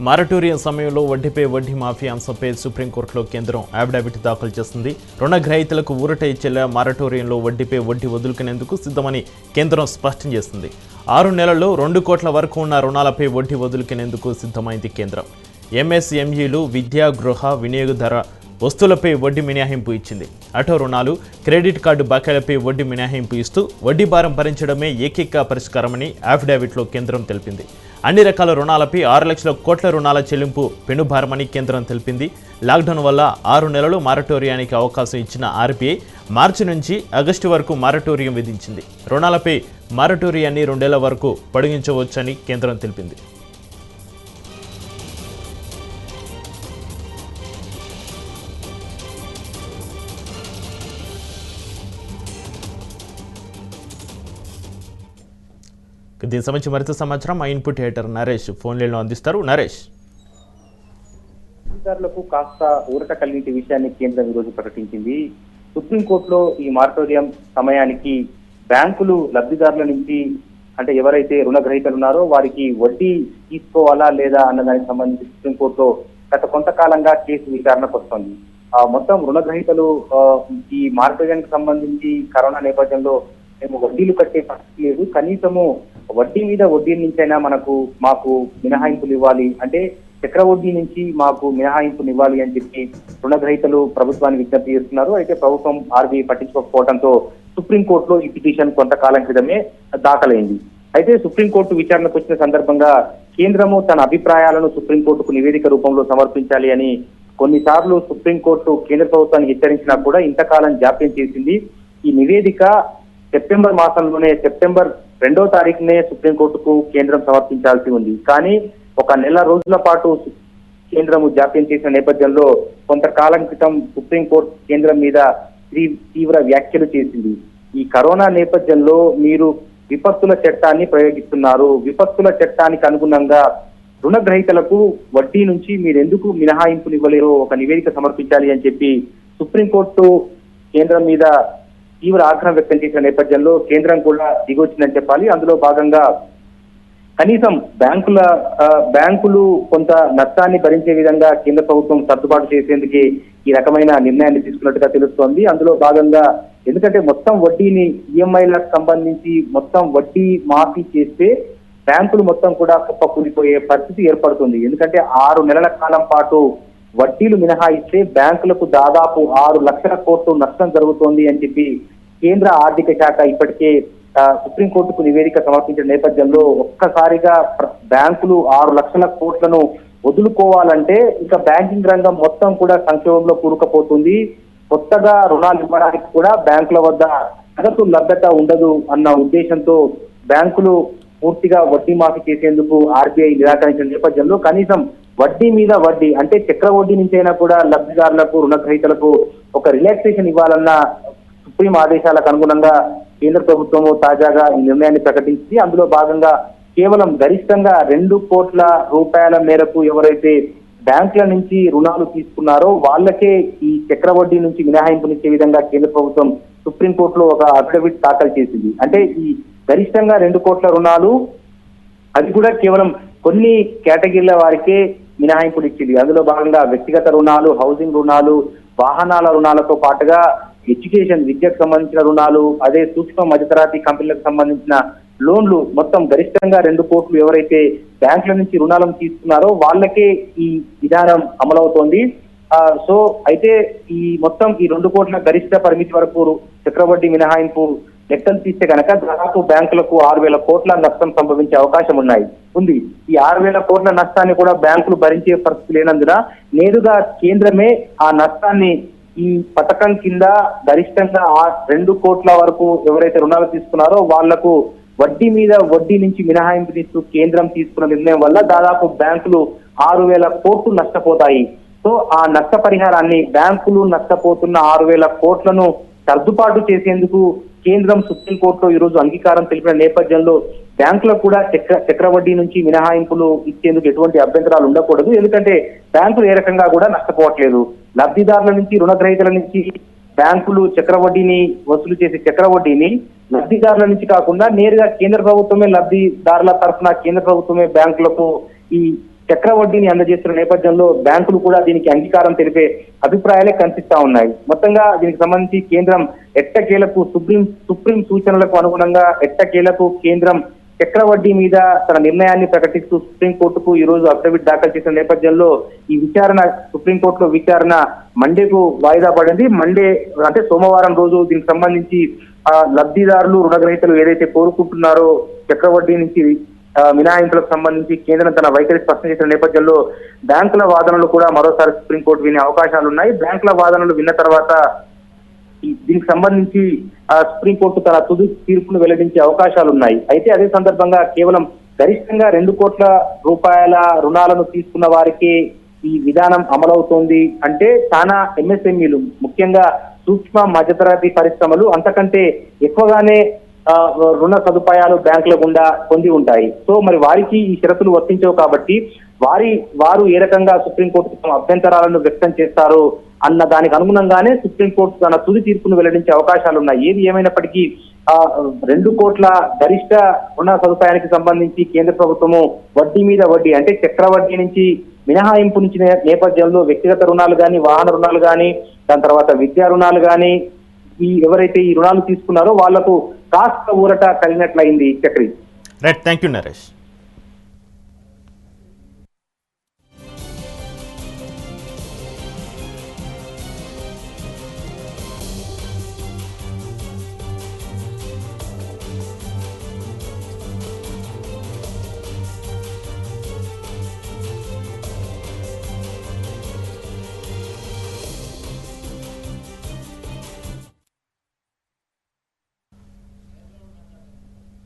Moratorium సమయంలో వడ్డీపై వడ్డీ మాఫీ అంశంపై సుప్రీంకోర్టులో కేంద్రం అఫిడవిట్ దాఖలు చేసింది. రుణగ్రహీతలకు ఊరట ఇచ్చేలా మారటోరియంలో వడ్డీపై వడ్డీ వదులుకునేందుకు సిద్ధమని కేంద్రం స్పష్టం చేసింది. 6 నెలల్లో 2 కోట్ల వరకు ఉన్న రుణాలపై వడ్డీ వదులుకునేందుకు సిద్ధమైంది కేంద్రం. ఎంఎస్ఎంఈలు, విద్యా, గృహ వినియోగధర వస్తువులపై వడ్డీ మినహాయింపు ఇచ్చింది. ఆటో రుణాలు, క్రెడిట్ కార్డు బకాయిలపై వడ్డీ మినహాయింపు ఇస్తూ వడ్డీ భారం భరించడమే ఏకైక పరిష్కారమని అఫిడవిట్లో కేంద్రం తెలిపింది. అన్ని రకాల రుణాలపై 6 లక్షల కోట్ల రుణాల చెల్లింపు పెనుభారమని కేంద్రం తెలిపింది. లాక్డౌన్ వల్ల 6 నెలలు మారటోరియానికి అవకాశం ఇచ్చిన ఆర్బీఐ మార్చి నుంచి ఆగస్టు వరకు మారటోరియం విధించింది. రుణాలపై మారటోరియాన్ని 2 ఏళ్ల వరకు పొడిగించవచ్చని కేంద్రం తెలిపింది. దీనికి సంబంధించి మరింత సమాచారం మా ఇన్పుట్ ఎడిటర్ నరేష్ ఫోన్ లైన్లో అందిస్తారు. నరేష్, లబ్ధిదారులకు కాస్త ఊరట కలిగించే విషయాన్ని కేంద్రం ఈరోజు ప్రకటించింది. సుప్రీంకోర్టులో ఈ మారటోరియం సమయానికి బ్యాంకులు లబ్ధిదారుల నుంచి అంటే ఎవరైతే రుణగ్రహీతలు ఉన్నారో వారికి వడ్డీ తీసుకోవాలా లేదా అన్న దానికి సంబంధించి సుప్రీంకోర్టులో గత కొంతకాలంగా కేసు విచారణకు వస్తోంది. మొత్తం రుణగ్రహీతలు ఈ మారటోరియానికి సంబంధించి కరోనా నేపథ్యంలో మేము వడ్డీలు కట్టే పరిస్థితి లేదు, కనీసము వడ్డీ మీద వడ్డీ నుంచైనా మాకు మినహాయింపులు ఇవ్వాలి, అంటే చక్ర వడ్డీ నుంచి మాకు మినహాయింపులు ఇవ్వాలి అని చెప్పి రుణగ్రహీతలు ప్రభుత్వాన్ని విజ్ఞప్తి చేస్తున్నారు. అయితే ప్రభుత్వం ఆర్బీఐ పట్టించుకోకపోవడంతో సుప్రీంకోర్టులో ఈ పిటిషన్ కొంతకాలం క్రితమే దాఖలైంది. అయితే సుప్రీంకోర్టు విచారణకు వచ్చిన సందర్భంగా కేంద్రము తన అభిప్రాయాలను సుప్రీంకోర్టుకు నివేదిక రూపంలో సమర్పించాలి అని కొన్నిసార్లు సుప్రీంకోర్టు కేంద్ర ప్రభుత్వాన్ని హెచ్చరించినా కూడా ఇంతకాలం జాప్యం చేసింది. ఈ నివేదిక సెప్టెంబర్ మాసంలోనే సెప్టెంబర్ 2వ తారీఖునే సుప్రీంకోర్టుకు కేంద్రం సమర్పించాల్సి ఉంది. కానీ 1 నెల రోజుల పాటు కేంద్రము జాప్యం చేసిన నేపథ్యంలో కొంతకాలం క్రితం సుప్రీంకోర్టు కేంద్రం మీద తీవ్ర వ్యాఖ్యలు చేసింది. ఈ కరోనా నేపథ్యంలో మీరు విపత్తుల చట్టాన్ని ప్రయోగిస్తున్నారు, విపత్తుల చట్టానికి అనుగుణంగా రుణగ్రహీతలకు వడ్డీ నుంచి మీరెందుకు మినహాయింపులు ఇవ్వలేరో ఒక నివేదిక సమర్పించాలి అని చెప్పి సుప్రీంకోర్టు కేంద్రం మీద తీవ్ర ఆగ్రహం వ్యక్తం చేసిన నేపథ్యంలో కేంద్రం కూడా దిగొచ్చిందని చెప్పాలి. అందులో భాగంగా కనీసం బ్యాంకులు కొంత నష్టాన్ని భరించే విధంగా కేంద్ర ప్రభుత్వం సర్దుబాటు చేసేందుకే ఈ రకమైన నిర్ణయాన్ని తీసుకున్నట్టుగా తెలుస్తోంది. అందులో భాగంగా ఎందుకంటే మొత్తం వడ్డీని ఈఎంఐలకు సంబంధించి మొత్తం వడ్డీ మాఫీ చేస్తే బ్యాంకులు మొత్తం కూడా కుప్పకూలిపోయే పరిస్థితి ఏర్పడుతుంది. ఎందుకంటే 6 నెలల కాలం పాటు వడ్డీలు మినహాయిస్తే బ్యాంకులకు దాదాపు 6 లక్షల కోట్లు నష్టం జరుగుతోంది అని చెప్పి కేంద్ర ఆర్థిక శాఖ ఇప్పటికే సుప్రీంకోర్టుకు నివేదిక సమర్పించిన నేపథ్యంలో ఒక్కసారిగా బ్యాంకులు 6 లక్షల కోట్లను వదులుకోవాలంటే ఇక బ్యాంకింగ్ రంగం మొత్తం కూడా సంక్షోభంలో కూరుకుపోతుంది. కొత్తగా రుణాలు ఇవ్వడానికి కూడా బ్యాంకుల వద్ద నగదు లభ్యత ఉండదు అన్న ఉద్దేశంతో బ్యాంకులు పూర్తిగా వడ్డీ మాఫీ చేసేందుకు ఆర్బీఐ నిరాకరించిన నేపథ్యంలో కనీసం వడ్డీ మీద వడ్డీ అంటే చక్ర వడ్డీ నుంచైనా కూడా లబ్ధిదారులకు రుణగ్రహీతలకు ఒక రిలాక్సేషన్ ఇవ్వాలన్న సుప్రీం ఆదేశాలకు అనుగుణంగా కేంద్ర ప్రభుత్వము తాజాగా ఈ నిర్ణయాన్ని ప్రకటించింది. అందులో భాగంగా కేవలం గరిష్టంగా 2 కోట్ల రూపాయల మేరకు ఎవరైతే బ్యాంకుల నుంచి రుణాలు తీసుకున్నారో వాళ్ళకే ఈ చక్ర వడ్డీ నుంచి మినహాయింపునిచ్చే విధంగా కేంద్ర ప్రభుత్వం సుప్రీంకోర్టులో ఒక అఫిడవిట్ దాఖలు చేసింది. అంటే ఈ గరిష్టంగా 2 కోట్ల రుణాలు అది కూడా కేవలం కొన్ని కేటగిరీల వారికే మినహాయింపులు ఇచ్చింది. అందులో భాగంగా వ్యక్తిగత రుణాలు, హౌసింగ్ రుణాలు, వాహనాల రుణాలతో పాటుగా ఎడ్యుకేషన్ విద్యకు సంబంధించిన రుణాలు, అదే సూక్ష్మ మధ్యతరగతి కంపెనీలకు సంబంధించిన లోన్లు మొత్తం గరిష్టంగా 2 కోట్లు ఎవరైతే బ్యాంకుల నుంచి రుణాలను తీసుకున్నారో వాళ్ళకే ఈ విధానం అమలవుతోంది. సో అయితే ఈ మొత్తం ఈ 2 కోట్ల గరిష్ట పరిమితి వరకు చక్రవడ్డీ మినహాయింపు లెక్కలు తీస్తే కనుక దాదాపు బ్యాంకులకు 6,000 కోట్ల నష్టం సంభవించే అవకాశం ఉంది. ఈ 6,000 కోట్ల నష్టాన్ని కూడా బ్యాంకులు భరించే పరిస్థితి లేనందున నేరుగా కేంద్రమే ఆ నష్టాన్ని ఈ పథకం కింద గరిష్టంగా 2 కోట్ల వరకు ఎవరైతే రుణాలు తీసుకున్నారో వాళ్లకు వడ్డీ మీద వడ్డీ నుంచి మినహాయింపు తీస్తూ కేంద్రం తీసుకున్న నిర్ణయం వల్ల దాదాపు బ్యాంకులు 6,000 కోట్లు నష్టపోతాయి. సో ఆ నష్ట పరిహారాన్ని బ్యాంకులు నష్టపోతున్న 6,000 కోట్లను సర్దుబాటు చేసేందుకు కేంద్రం సుప్రీంకోర్టులో ఈ రోజు అంగీకారం తెలిపిన నేపథ్యంలో బ్యాంకులకు కూడా చక్ర వడ్డీ నుంచి మినహాయింపులు ఇచ్చేందుకు ఎటువంటి అభ్యంతరాలు ఉండకూడదు. ఎందుకంటే బ్యాంకులు ఏ రకంగా కూడా నష్టపోవట్లేదు. లబ్ధిదారుల నుంచి రుణగ్రహీతల నుంచి బ్యాంకులు చక్రవడ్డీని వసూలు చేసే చక్రవడ్డీని లబ్ధిదారుల నుంచి కాకుండా నేరుగా కేంద్ర ప్రభుత్వమే లబ్ధిదారుల తరఫున కేంద్ర ప్రభుత్వమే బ్యాంకులకు ఈ చక్రవడ్డీని అందజేస్తున్న నేపథ్యంలో బ్యాంకులు కూడా దీనికి అంగీకారం తెలిపే అభిప్రాయాలే కనిపిస్తా ఉన్నాయి. మొత్తంగా దీనికి సంబంధించి కేంద్రం ఎట్టకేలకు సుప్రీం సూచనలకు అనుగుణంగా ఎట్టకేలకు కేంద్రం చక్రవడ్డీ మీద తన నిర్ణయాన్ని ప్రకటిస్తూ సుప్రీంకోర్టుకు ఈ రోజు అఫిడవిట్ దాఖలు చేసిన నేపథ్యంలో ఈ విచారణ సుప్రీంకోర్టులో విచారణ మండేకు వాయిదా పడింది. మండే అంటే సోమవారం రోజు దీనికి సంబంధించి లబ్ధిదారులు రుణగ్రహీతలు ఏదైతే కోరుకుంటున్నారో చక్రవడ్డీ నుంచి మినహాయింపులకు సంబంధించి కేంద్రం తన వైఖరి స్పష్టం చేసిన నేపథ్యంలో బ్యాంకుల వాదనలు కూడా మరోసారి సుప్రీంకోర్టు వినే అవకాశాలు ఉన్నాయి. బ్యాంకుల వాదనలు విన్న తర్వాత దీనికి సంబంధించి సుప్రీంకోర్టు తన తుది తీర్పును వెల్లడించే అవకాశాలు ఉన్నాయి. అయితే అదే సందర్భంగా కేవలం గరిష్టంగా 2 కోట్ల రూపాయల రుణాలను తీసుకున్న వారికి ఈ విధానం అమలవుతోంది అంటే చాలా ఎంఎస్ఎంఈలు ముఖ్యంగా సూక్ష్మ మధ్యతరగతి పరిశ్రమలు అంతకంటే ఎక్కువగానే రుణ బ్యాంకుల గుండా పొంది ఉంటాయి. సో మరి వారికి ఈ షరతులు వర్తించవు కాబట్టి వారు ఏ రకంగా సుప్రీంకోర్టు తమ అభ్యంతరాలను వ్యక్తం చేస్తారు అన్న దానికి అనుగుణంగానే సుప్రీంకోర్టు తన తుది తీర్పును వెల్లడించే అవకాశాలు ఉన్నాయి. ఏది ఏమైనప్పటికీ 2 కోట్ల గరిష్ట రుణ సదుపాయానికి సంబంధించి కేంద్ర ప్రభుత్వము వడ్డీ మీద వడ్డీ అంటే చక్రవడ్డీ నుంచి మినహాయింపు నుంచి నేపథ్యంలో వ్యక్తిగత రుణాలు కానీ వాహన రుణాలు కానీ దాని తర్వాత విద్యా రుణాలు కానీ ఎవరైతే ఈ రుణాలు తీసుకున్నారో వాళ్లకు కాస్త ఊరట కలిగినట్లయింది. Chakri right, thank you Naresh.